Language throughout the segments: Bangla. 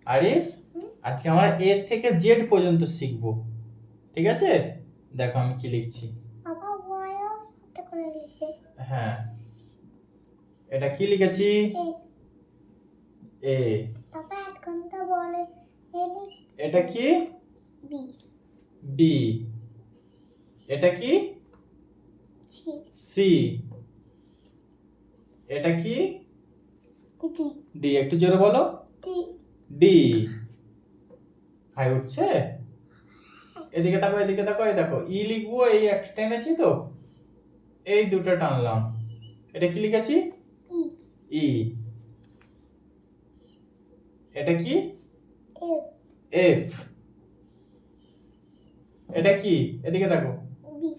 আরিস, আজকে আমরা এ থেকে জেড পর্যন্ত শিখবো, ঠিক আছে? দেখো আমি কি লিখছি। বাবা ওয়াইও সাথে করে লিখবে। হ্যাঁ, এটা কি লিখেছি? এ। বাবা এখন তো বলে এটা কি? বি। বি। এটা কি? সি। সি। এটা কি? ডি। ডি। একটু জোরে বলো। ডি। ডি। হাই উঠছে? এদিকে তাকো, এদিকে তাকো, এই দেখো ই লিখবো, এই একটা টেনেছি তো, এই দুটো টানলাম। এটা কি লিখেছি? ই। ই। এটা কি? এফ। এফ। এটা কি? এদিকে দেখো। B.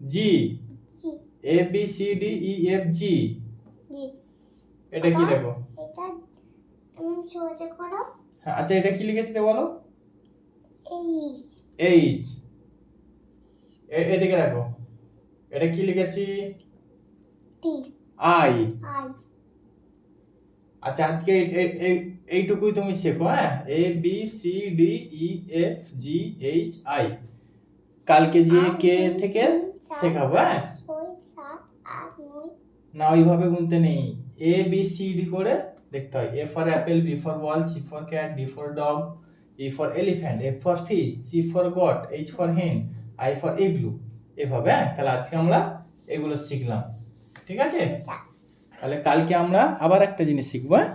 G. G. A B C D E F G. G. এটা কি দেখো? এটা সোজা করো। হ্যাঁ, আচ্ছা এটা কি লিখেছি তো বলো? এইচ। এইচ। এদিকে দেখো, এটা কি লিখেছি? টি। আই। আই। আচ্ছা আজকে এইটুকুই তুমি শেখো, হ্যাঁ? A B C D E F G H I. কালকে যে কে থেকে শেখাবো, হ্যাঁ? না ওইভাবে গুনতে নেই, এ বি সি ডি করে দেখতে হয়। A for apple, B for ball, C for cat, D for dog, E for elephant, F for fish, C for goat, H for hen, I for igloo. এভাবে, হ্যাঁ? তাহলে আজকে আমরা এগুলো শিখলাম, ঠিক আছে? তাহলে কালকে আমরা আবার একটা জিনিস শিখবো, হ্যাঁ?